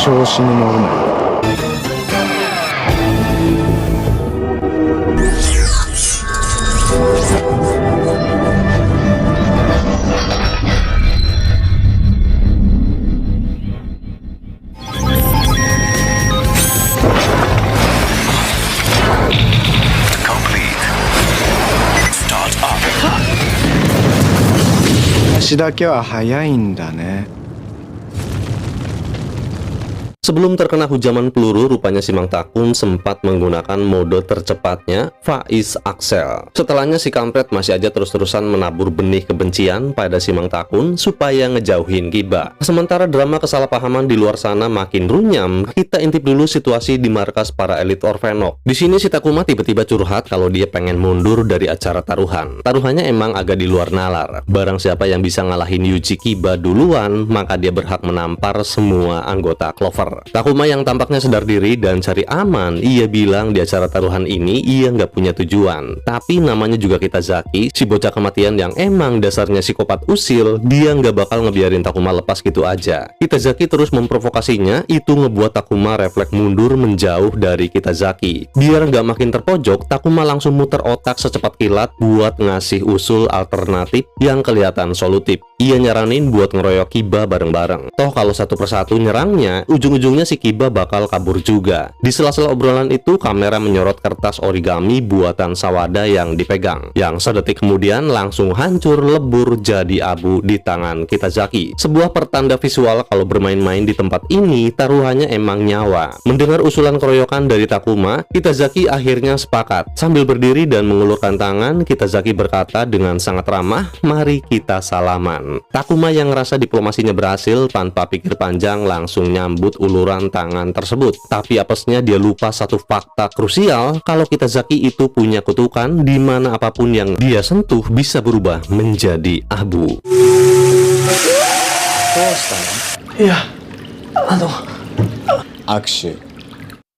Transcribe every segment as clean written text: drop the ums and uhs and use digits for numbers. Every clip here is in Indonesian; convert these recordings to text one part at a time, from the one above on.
調子に乗るなよ。足だけは速いんだね。 Sebelum terkena hujaman peluru, rupanya si Mang Takun sempat menggunakan mode tercepatnya Faiz Axel. Setelahnya si kampret masih aja terus-terusan menabur benih kebencian pada si Mang Takun supaya ngejauhin Kiba. Sementara drama kesalahpahaman di luar sana makin runyam, kita intip dulu situasi di markas para elit Orphenok. Di sini si Takuma tiba-tiba curhat kalau dia pengen mundur dari acara taruhan. Taruhannya emang agak di luar nalar. Barang siapa yang bisa ngalahin Yuji Kiba duluan, maka dia berhak menampar semua anggota Clover. Takuma yang tampaknya sadar diri dan cari aman, ia bilang di acara taruhan ini ia nggak punya tujuan. Tapi namanya juga Kitazaki, si bocah kematian yang emang dasarnya psikopat usil, dia nggak bakal ngebiarin Takuma lepas gitu aja. Kitazaki terus memprovokasinya, itu ngebuat Takuma refleks mundur menjauh dari Kitazaki. Biar nggak makin terpojok, Takuma langsung muter otak secepat kilat buat ngasih usul alternatif yang kelihatan solutif. Ia nyaranin buat ngeroyok Kiba bareng-bareng. Toh kalau satu persatu nyerangnya, ujung-ujungnya si Kiba bakal kabur juga. Di sela-sela obrolan itu, kamera menyorot kertas origami buatan Sawada yang dipegang, yang sedetik kemudian langsung hancur lebur jadi abu di tangan Kitazaki. Sebuah pertanda visual kalau bermain-main di tempat ini taruhannya emang nyawa. Mendengar usulan keroyokan dari Takuma, Kitazaki akhirnya sepakat. Sambil berdiri dan mengulurkan tangan, Kitazaki berkata dengan sangat ramah, "Mari kita salaman." Takuma yang ngerasa diplomasinya berhasil tanpa pikir panjang langsung nyambut uluran tangan tersebut. Tapi apesnya dia lupa satu fakta krusial, kalau Kitazaki itu punya kutukan di mana apapun yang dia sentuh bisa berubah menjadi abu. Iya, Akshu.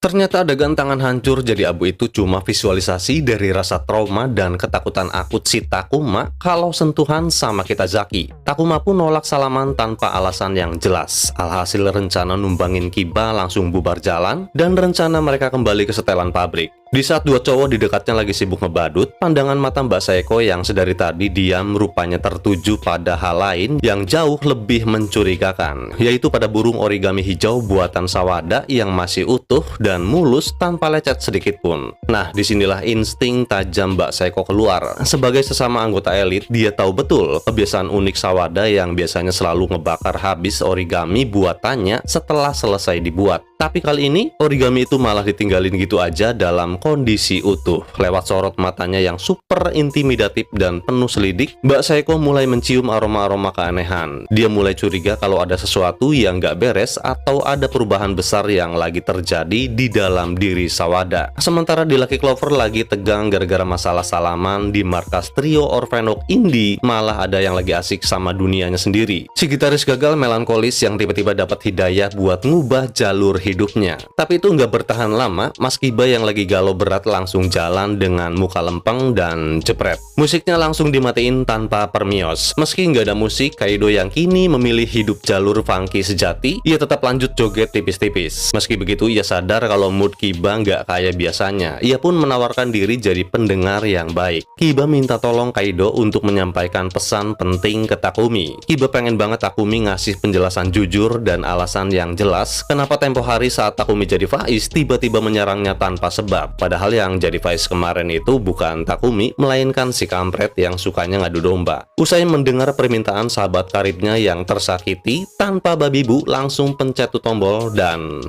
Ternyata adegan tangan hancur jadi abu itu cuma visualisasi dari rasa trauma dan ketakutan akut si Takuma kalau sentuhan sama Kitazaki. Takuma pun nolak salaman tanpa alasan yang jelas. Alhasil rencana numbangin Kiba langsung bubar jalan dan rencana mereka kembali ke setelan pabrik. Di saat dua cowok di dekatnya lagi sibuk ngebadut, pandangan mata Mbak Saeko yang sedari tadi diam rupanya tertuju pada hal lain yang jauh lebih mencurigakan, yaitu pada burung origami hijau buatan Sawada yang masih utuh dan mulus tanpa lecet sedikit pun. Nah, disinilah insting tajam Mbak Saeko keluar. Sebagai sesama anggota elit, dia tahu betul kebiasaan unik Sawada yang biasanya selalu ngebakar habis origami buatannya setelah selesai dibuat. Tapi kali ini, origami itu malah ditinggalin gitu aja dalam kondisi utuh. Lewat sorot matanya yang super intimidatif dan penuh selidik, Mbak Saeko mulai mencium aroma-aroma keanehan. Dia mulai curiga kalau ada sesuatu yang nggak beres atau ada perubahan besar yang lagi terjadi di dalam diri Sawada. Sementara di Lucky Clover lagi tegang gara-gara masalah salaman, di markas trio Orphenok Indie malah ada yang lagi asik sama dunianya sendiri. Si gitaris gagal melankolis yang tiba-tiba dapat hidayah buat ngubah jalur hidupnya. Tapi itu nggak bertahan lama, Mas Kiba yang lagi galau berat langsung jalan dengan muka lempeng dan jepret. Musiknya langsung dimatiin tanpa permios. Meski nggak ada musik, Kaido yang kini memilih hidup jalur funky sejati, ia tetap lanjut joget tipis-tipis. Meski begitu, ia sadar kalau mood Kiba nggak kayak biasanya. Ia pun menawarkan diri jadi pendengar yang baik. Kiba minta tolong Kaido untuk menyampaikan pesan penting ke Takumi. Kiba pengen banget Takumi ngasih penjelasan jujur dan alasan yang jelas kenapa tempo hari saat Takumi jadi Faiz tiba-tiba menyerangnya tanpa sebab. Padahal yang jadi Faiz kemarin itu bukan Takumi, melainkan si kampret yang sukanya ngadu domba. Usai mendengar permintaan sahabat karibnya yang tersakiti, tanpa babi bu langsung pencet tombol dan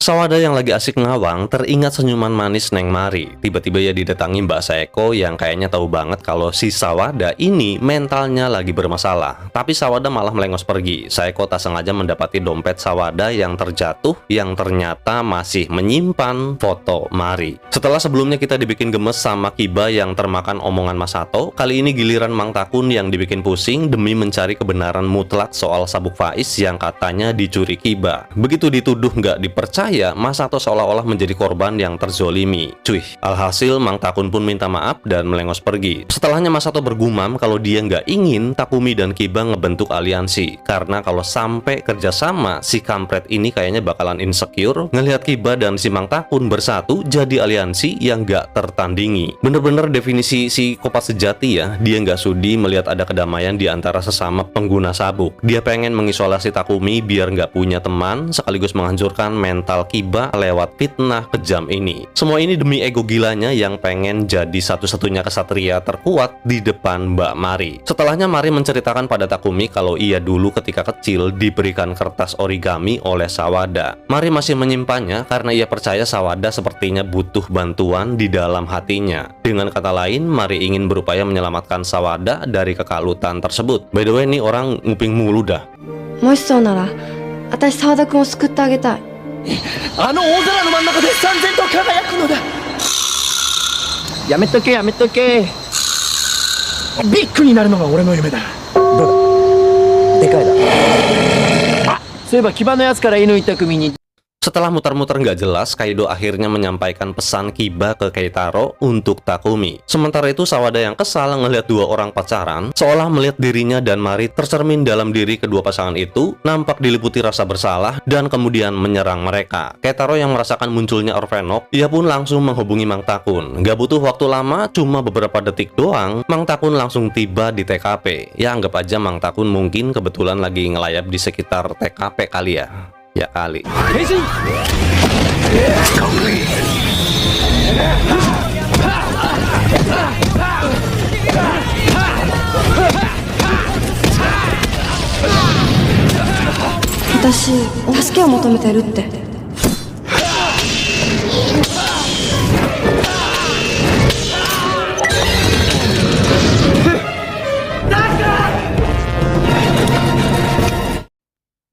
Sawada yang lagi asik ngawang teringat senyuman manis Neng Mari. Tiba-tiba ia didatangi Mbak Saeko yang kayaknya tahu banget kalau si Sawada ini mentalnya lagi bermasalah. Tapi Sawada malah melengos pergi. Saeko tak sengaja mendapati dompet Sawada yang terjatuh yang ternyata masih menyimpan foto Mari. Setelah sebelumnya kita dibikin gemes sama Kiba yang termakan omongan Masato, kali ini giliran Mang Takun yang dibikin pusing demi mencari kebenaran mutlak soal sabuk Faiz yang katanya dicuri Kiba. Begitu dituduh nggak dipercaya, ya Masato seolah-olah menjadi korban yang terzolimi. Cuy, alhasil Mang Takun pun minta maaf dan melengos pergi. Setelahnya Masato bergumam kalau dia nggak ingin Takumi dan Kiba ngebentuk aliansi, karena kalau sampai kerjasama si kampret ini kayaknya bakalan insecure ngelihat Kiba dan si Mang Takun bersatu jadi aliansi yang nggak tertandingi. Bener-bener definisi si kopat sejati ya, dia nggak sudi melihat ada kedamaian di antara sesama pengguna sabuk. Dia pengen mengisolasi Takumi biar nggak punya teman, sekaligus menghancurkan mental Kiba lewat fitnah kejam ini. Semua ini demi ego gilanya yang pengen jadi satu-satunya kesatria terkuat di depan Mbak Mari. Setelahnya Mari menceritakan pada Takumi kalau ia dulu ketika kecil diberikan kertas origami oleh Sawada. Mari masih menyimpannya karena ia percaya Sawada sepertinya butuh bantuan di dalam hatinya. Dengan kata lain, Mari ingin berupaya menyelamatkan Sawada dari kekalutan tersebut. By the way, ini orang nguping mulu dah. もしそうなら、私沢田君を救ってあげたい。あの大空の真ん中で燦然と輝くのだ。やめとけやめとけ。ビッグになるのが俺の夢だ。どうだ、でかいだ。あ、そういえば騎馬のやつから射抜いた組に Setelah muter-muter nggak jelas, Kaido akhirnya menyampaikan pesan Kiba ke Keitaro untuk Takumi. Sementara itu Sawada yang kesal ngelihat dua orang pacaran, seolah melihat dirinya dan Mari tercermin dalam diri kedua pasangan itu, nampak diliputi rasa bersalah dan kemudian menyerang mereka. Keitaro yang merasakan munculnya Orphenok, ia pun langsung menghubungi Mang Takun. Nggak butuh waktu lama, cuma beberapa detik doang, Mang Takun langsung tiba di TKP. Ya anggap aja Mang Takun mungkin kebetulan lagi ngelayap di sekitar TKP kali ya. Ya kali. 私、助けを求めてるって。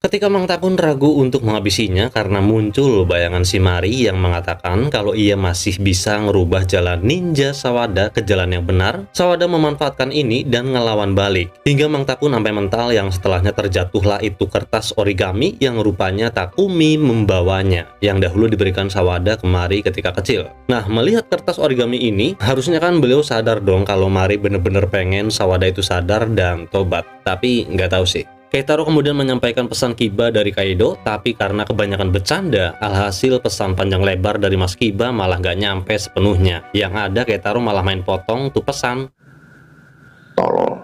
Ketika Mang Takun ragu untuk menghabisinya karena muncul bayangan si Mari yang mengatakan kalau ia masih bisa ngerubah jalan ninja Sawada ke jalan yang benar, Sawada memanfaatkan ini dan ngelawan balik. Hingga Mang Takun sampai mental yang setelahnya terjatuhlah itu kertas origami yang rupanya Takumi membawanya, yang dahulu diberikan Sawada ke Mari ketika kecil. Nah, melihat kertas origami ini, harusnya kan beliau sadar dong kalau Mari bener-bener pengen Sawada itu sadar dan tobat. Tapi nggak tahu sih. Keitaro kemudian menyampaikan pesan Kiba dari Kaido, tapi karena kebanyakan bercanda, alhasil pesan panjang lebar dari Mas Kiba malah nggak nyampe sepenuhnya. Yang ada Keitaro malah main potong tuh pesan.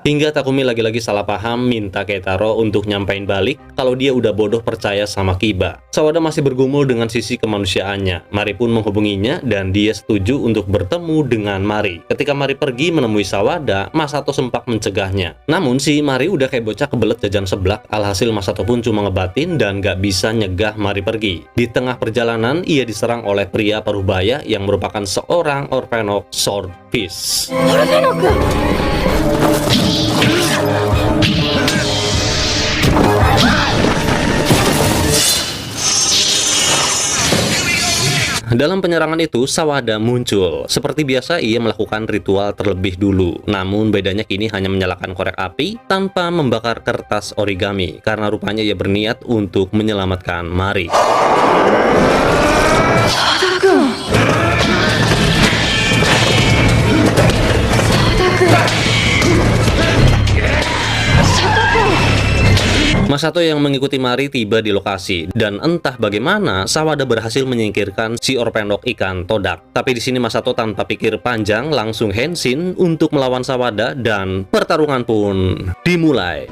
Hingga Takumi lagi-lagi salah paham minta Keitaro untuk nyampein balik kalau dia udah bodoh percaya sama Kiba. Sawada masih bergumul dengan sisi kemanusiaannya. Mari pun menghubunginya dan dia setuju untuk bertemu dengan Mari. Ketika Mari pergi menemui Sawada, Masato sempat mencegahnya. Namun si Mari udah kayak bocah kebelet jajan seblak, alhasil Masato pun cuma ngebatin dan gak bisa nyegah Mari pergi. Di tengah perjalanan, ia diserang oleh pria parubaya yang merupakan seorang Orphenok Swordfish. Dalam penyerangan itu, Sawada muncul. Seperti biasa, ia melakukan ritual terlebih dulu. Namun bedanya kini hanya menyalakan korek api tanpa membakar kertas origami, karena rupanya ia berniat untuk menyelamatkan Mari. Masato yang mengikuti Mari tiba di lokasi, dan entah bagaimana Sawada berhasil menyingkirkan si Orphenok ikan todak. Tapi di sini Masato tanpa pikir panjang langsung henshin untuk melawan Sawada dan pertarungan pun dimulai.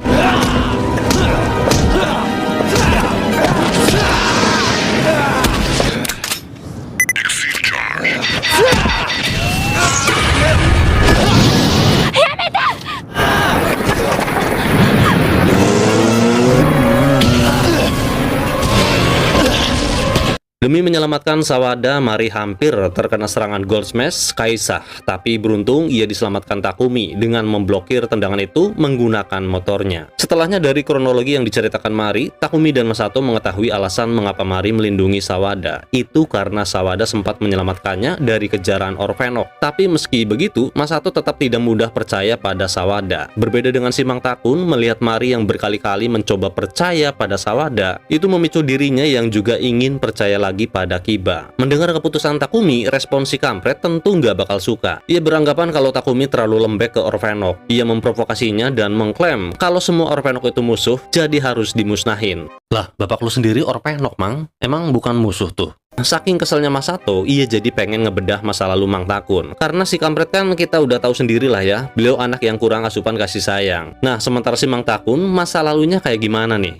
Demi menyelamatkan Sawada, Mari hampir terkena serangan Gold Smash Kaisah, tapi beruntung ia diselamatkan Takumi dengan memblokir tendangan itu menggunakan motornya. Setelahnya dari kronologi yang diceritakan Mari, Takumi dan Masato mengetahui alasan mengapa Mari melindungi Sawada. Itu karena Sawada sempat menyelamatkannya dari kejaran Orphenok. Tapi meski begitu, Masato tetap tidak mudah percaya pada Sawada. Berbeda dengan si Mang Takun, melihat Mari yang berkali-kali mencoba percaya pada Sawada, itu memicu dirinya yang juga ingin percaya lagi lagi pada Kiba. Mendengar keputusan Takumi, respon si kampret tentu nggak bakal suka. Ia beranggapan kalau Takumi terlalu lembek ke Orphenok. Ia memprovokasinya dan mengklaim kalau semua Orphenok itu musuh, jadi harus dimusnahin. Lah, bapak lu sendiri Orphenok, Mang? Emang bukan musuh tuh? Saking keselnya Masato, ia jadi pengen ngebedah masa lalu Mang Takun. Karena si kampret kan kita udah tahu sendiri lah ya, beliau anak yang kurang asupan kasih sayang. Nah, sementara si Mang Takun, masa lalunya kayak gimana nih?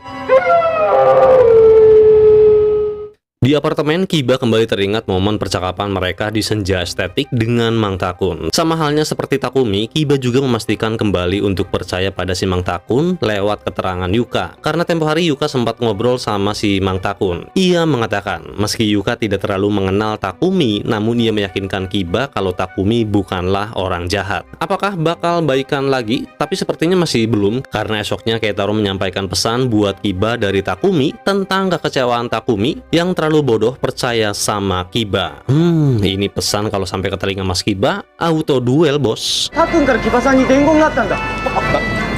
Di apartemen, Kiba kembali teringat momen percakapan mereka di senja estetik dengan Mang Takun. Sama halnya seperti Takumi, Kiba juga memastikan kembali untuk percaya pada si Mang Takun lewat keterangan Yuka. Karena tempo hari Yuka sempat ngobrol sama si Mang Takun. Ia mengatakan, meski Yuka tidak terlalu mengenal Takumi, namun ia meyakinkan Kiba kalau Takumi bukanlah orang jahat. Apakah bakal baikan lagi? Tapi sepertinya masih belum, karena esoknya Keitaro menyampaikan pesan buat Kiba dari Takumi tentang kekecewaan Takumi yang terlalu bodoh percaya sama Kiba. Ini pesan kalau sampai ke telinga Mas Kiba, auto duel bos. タ君から木場さんに伝言があったんだ。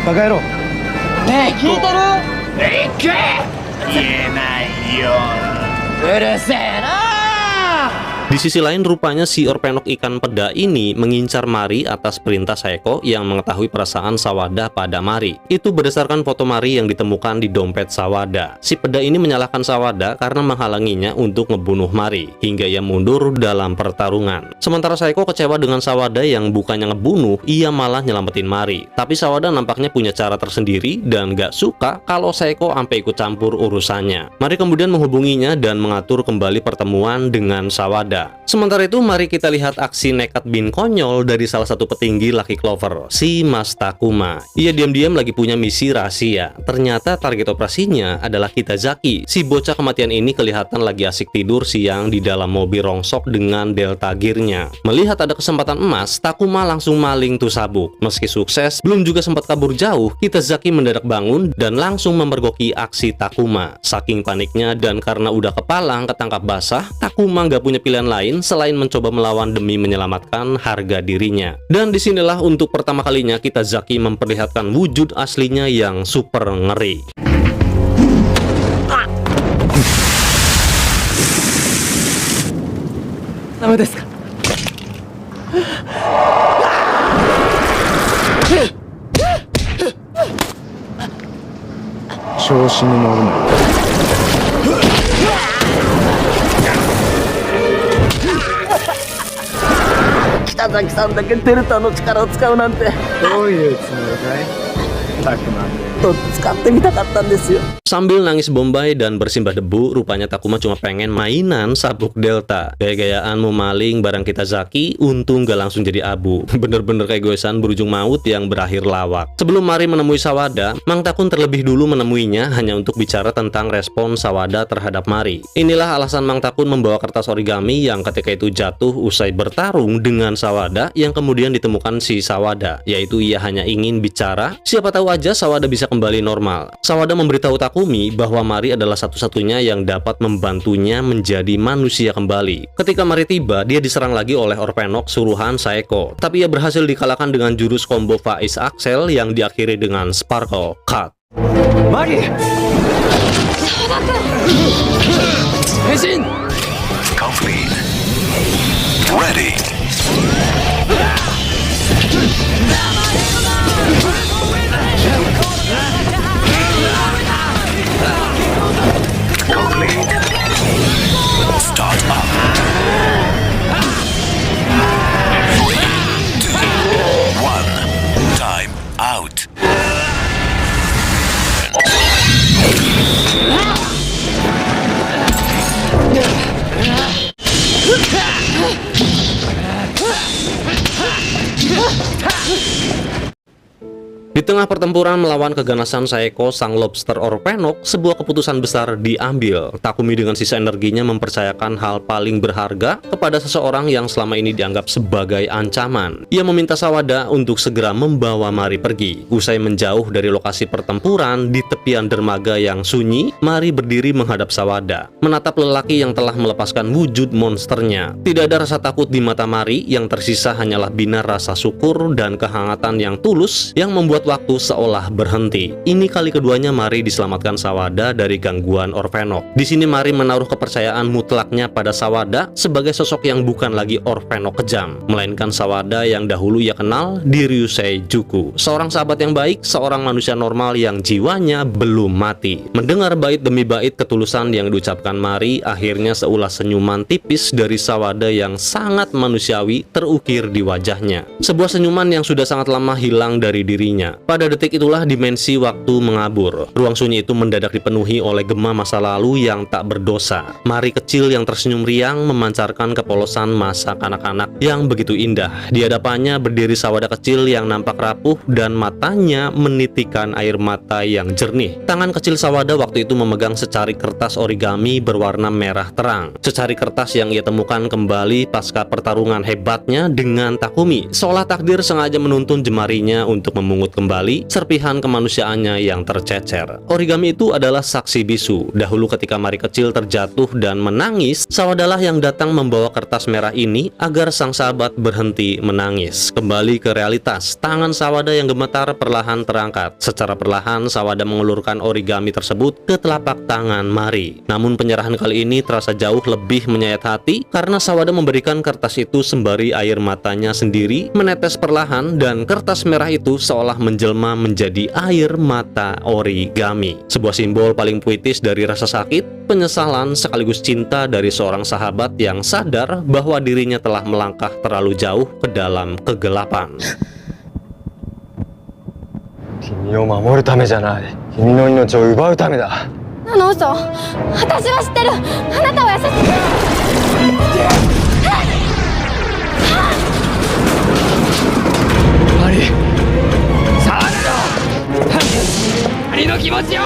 バカ野郎。ねえ、聞いてる？言えないよ。うるせえな。 Di sisi lain, rupanya si Orphenok ikan peda ini mengincar Mari atas perintah Saeko yang mengetahui perasaan Sawada pada Mari. Itu berdasarkan foto Mari yang ditemukan di dompet Sawada. Si peda ini menyalahkan Sawada karena menghalanginya untuk ngebunuh Mari, hingga ia mundur dalam pertarungan. Sementara Saeko kecewa dengan Sawada yang bukannya ngebunuh, ia malah nyelamatin Mari. Tapi Sawada nampaknya punya cara tersendiri dan gak suka kalau Saeko sampai ikut campur urusannya. Mari kemudian menghubunginya dan mengatur kembali pertemuan dengan Sawada. Sementara itu, mari kita lihat aksi nekat bin konyol dari salah satu petinggi Lucky Clover, si Mas Takuma. Ia diam-diam lagi punya misi rahasia. Ternyata target operasinya adalah Kitazaki. Si bocah kematian ini kelihatan lagi asik tidur siang di dalam mobil rongsok dengan Delta Gear-nya. Melihat ada kesempatan emas, Takuma langsung maling tuh sabuk. Meski sukses, belum juga sempat kabur jauh, Kitazaki mendadak bangun dan langsung memergoki aksi Takuma. Saking paniknya dan karena udah kepalang ketangkap basah, Takuma nggak punya pilihan lain selain mencoba melawan demi menyelamatkan harga dirinya. Dan disinilah untuk pertama kalinya Kitazaki memperlihatkan wujud aslinya yang super ngeri. Nama desu ka? 調子に乗るな。 北崎さんだけデルタの力を使うなんて。どういうつもりだい？たくまね。 使ってみたかったんですよ。 Sambil nangis bombay dan bersimbah debu, rupanya Takuma cuma pengen mainan sabuk Delta. Gaya-gayaan mau maling barang Kitazaki, untung gak langsung jadi abu. Bener-bener kayak goesan berujung maut yang berakhir lawak. Sebelum Mari menemui Sawada, Mang Takun terlebih dulu menemuinya hanya untuk bicara tentang respon Sawada terhadap Mari. Inilah alasan Mang Takun membawa kertas origami yang ketika itu jatuh usai bertarung dengan Sawada yang kemudian ditemukan si Sawada, yaitu ia hanya ingin bicara, siapa tahu aja Sawada bisa kembali normal. Sawada memberitahu Takumi bahwa Mari adalah satu-satunya yang dapat membantunya menjadi manusia kembali. Ketika Mari tiba, dia diserang lagi oleh Orphenok suruhan Saeko. Tapi ia berhasil dikalahkan dengan jurus combo Faiz Axel yang diakhiri dengan Sparkle Cut. Mari! Henshin! Complete. Ready. Complete. Start up. 2, 1. Time out. Di tengah pertempuran melawan keganasan Saeko sang lobster Orphenok, sebuah keputusan besar diambil. Takumi dengan sisa energinya mempercayakan hal paling berharga kepada seseorang yang selama ini dianggap sebagai ancaman. Ia meminta Sawada untuk segera membawa Mari pergi. Usai menjauh dari lokasi pertempuran di tepian dermaga yang sunyi, Mari berdiri menghadap Sawada, menatap lelaki yang telah melepaskan wujud monsternya. Tidak ada rasa takut di mata Mari, yang tersisa hanyalah bina rasa syukur dan kehangatan yang tulus yang membuat waktu seolah berhenti. Ini kali keduanya Mari diselamatkan Sawada dari gangguan Orphenok. Di sini Mari menaruh kepercayaan mutlaknya pada Sawada sebagai sosok yang bukan lagi Orphenok kejam, melainkan Sawada yang dahulu ia kenal di Ryusei Juku, seorang sahabat yang baik, seorang manusia normal yang jiwanya belum mati. Mendengar bait demi bait ketulusan yang diucapkan Mari, akhirnya seulas senyuman tipis dari Sawada yang sangat manusiawi terukir di wajahnya. Sebuah senyuman yang sudah sangat lama hilang dari dirinya. Pada detik itulah dimensi waktu mengabur. Ruang sunyi itu mendadak dipenuhi oleh gema masa lalu yang tak berdosa. Mari kecil yang tersenyum riang memancarkan kepolosan masa kanak-kanak yang begitu indah. Di hadapannya berdiri Sawada kecil yang nampak rapuh dan matanya menitikan air mata yang jernih. Tangan kecil Sawada waktu itu memegang secari kertas origami berwarna merah terang. Secari kertas yang ia temukan kembali pasca pertarungan hebatnya dengan Takumi, seolah takdir sengaja menuntun jemarinya untuk memungut kembali serpihan kemanusiaannya yang tercecer. Origami itu adalah saksi bisu. Dahulu ketika Mari kecil terjatuh dan menangis, Sawadalah yang datang membawa kertas merah ini agar sang sahabat berhenti menangis. Kembali ke realitas, tangan Sawada yang gemetar perlahan terangkat. Secara perlahan Sawada mengulurkan origami tersebut ke telapak tangan Mari. Namun penyerahan kali ini terasa jauh lebih menyayat hati karena Sawada memberikan kertas itu sembari air matanya sendiri menetes perlahan dan kertas merah itu seolah menjelma menjadi air mata origami. Sebuah simbol paling puitis dari rasa sakit, penyesalan sekaligus cinta dari seorang sahabat yang sadar bahwa dirinya telah melangkah terlalu jauh ke dalam kegelapan. 君を守るためじゃない。君の命を奪うためだ。あの嘘、私は知ってる。あなたは優しい。マリ触るよ。マリの気持ちを。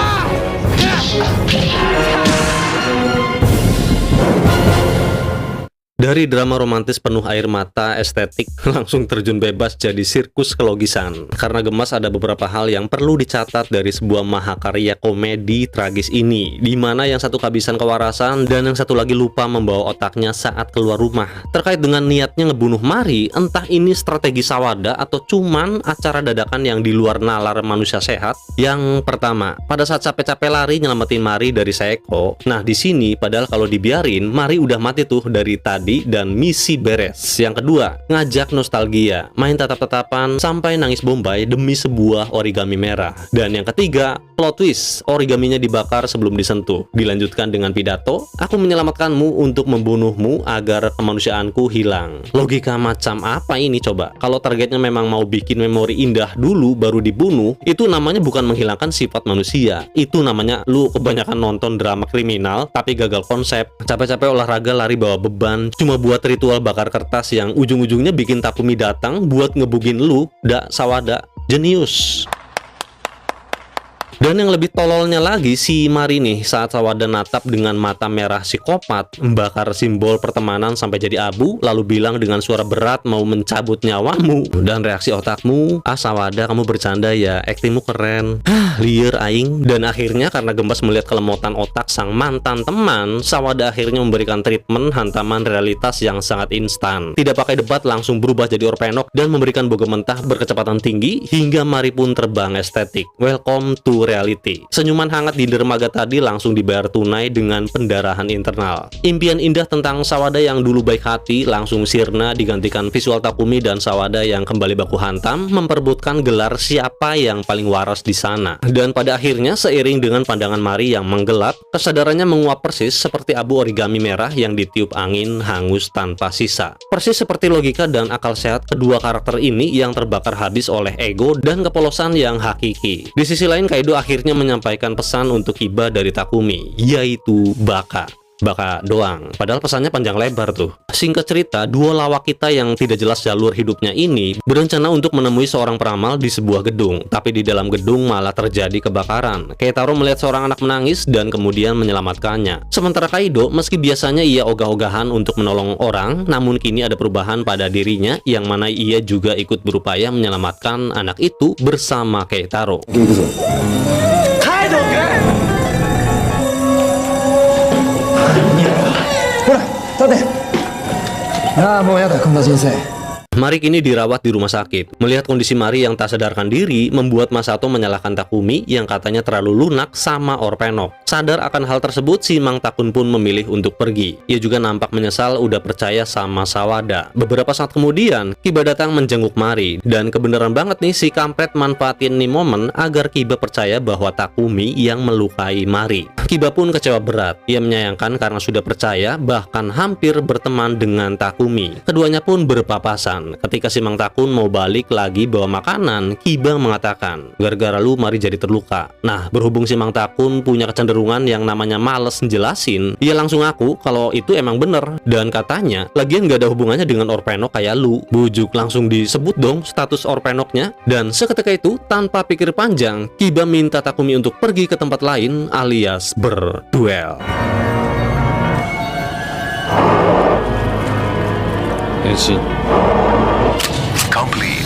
Dari drama romantis penuh air mata estetik langsung terjun bebas jadi sirkus kelogisan. Karena gemas ada beberapa hal yang perlu dicatat dari sebuah mahakarya komedi tragis ini, di mana yang satu kehabisan kewarasan dan yang satu lagi lupa membawa otaknya saat keluar rumah. Terkait dengan niatnya ngebunuh Mari, entah ini strategi Sawada atau cuman acara dadakan yang di luar nalar manusia sehat. Yang pertama, pada saat capek-capek lari nyelamatin Mari dari Seiko. Nah di sini padahal kalau dibiarin Mari udah mati tuh dari tadi dan misi beres. Yang kedua, ngajak nostalgia, main tatap-tatapan sampai nangis bombay demi sebuah origami merah. Dan yang ketiga, plot twist, origaminya dibakar sebelum disentuh. Dilanjutkan dengan pidato, aku menyelamatkanmu untuk membunuhmu agar kemanusiaanku hilang. Logika macam apa ini coba? Kalau targetnya memang mau bikin memori indah dulu baru dibunuh, itu namanya bukan menghilangkan sifat manusia. Itu namanya lu kebanyakan nonton drama kriminal tapi gagal konsep. Capek-capek olahraga lari bawa beban cuma buat ritual bakar kertas yang ujung-ujungnya bikin Takumi datang buat ngebugin lu. Sawada jenius. Dan yang lebih tololnya lagi, si Mari nih saat Sawada natap dengan mata merah psikopat, membakar simbol pertemanan sampai jadi abu, lalu bilang dengan suara berat mau mencabut nyawamu. Dan reaksi otakmu, Sawada kamu bercanda ya, aktingmu keren. Liar aing. Dan akhirnya karena gemas melihat kelemotan otak sang mantan teman, Sawada akhirnya memberikan treatment hantaman realitas yang sangat instan. Tidak pakai debat langsung berubah jadi Orphenok dan memberikan boga mentah berkecepatan tinggi hingga Mari pun terbang estetik. Welcome to reality. Senyuman hangat di dermaga tadi langsung dibayar tunai dengan pendarahan internal. Impian indah tentang Sawada yang dulu baik hati langsung sirna digantikan visual Takumi dan Sawada yang kembali baku hantam memperebutkan gelar siapa yang paling waras di sana. Dan pada akhirnya seiring dengan pandangan Mari yang menggelap, kesadarannya menguap persis seperti abu origami merah yang ditiup angin hangus tanpa sisa. Persis seperti logika dan akal sehat kedua karakter ini yang terbakar habis oleh ego dan kepolosan yang hakiki. Di sisi lain Kaido akhirnya menyampaikan pesan untuk Kiba dari Takumi, yaitu Baka doang. Padahal pesannya panjang lebar tuh. Singkat cerita, dua lawak kita yang tidak jelas jalur hidupnya ini berencana untuk menemui seorang peramal di sebuah gedung. Tapi di dalam gedung malah terjadi kebakaran. Keitaro melihat seorang anak menangis dan kemudian menyelamatkannya. Sementara Kaido, meski biasanya ia ogah-ogahan untuk menolong orang, namun kini ada perubahan pada dirinya yang mana ia juga ikut berupaya menyelamatkan anak itu bersama Keitaro. Kaido! ほら立て。ああもうやだこんな人生。Mari kini dirawat di rumah sakit. Melihat kondisi Mari yang tak sadarkan diri, membuat Masato menyalahkan Takumi yang katanya terlalu lunak sama Orpenok. Sadar akan hal tersebut, si Mang Takun pun memilih untuk pergi. Ia juga nampak menyesal udah percaya sama Sawada. Beberapa saat kemudian, Kiba datang menjenguk Mari. Dan kebenaran banget nih, si kampret manfaatin nih momen agar Kiba percaya bahwa Takumi yang melukai Mari. Kiba pun kecewa berat. Ia menyayangkan karena sudah percaya, bahkan hampir berteman dengan Takumi. Keduanya pun berpapasan. Ketika si Mang Takun mau balik lagi bawa makanan, Kiba mengatakan, gara-gara lu Mari jadi terluka. Nah, berhubung si Mang Takun punya kecenderungan yang namanya males njelasin, ia langsung ngaku kalau itu emang bener. Dan katanya, lagian gak ada hubungannya dengan Orpenok kayak lu. Bujuk langsung disebut dong status Orpenoknya. Dan seketika itu, tanpa pikir panjang, Kiba minta Takumi untuk pergi ke tempat lain alias berduel. Complete.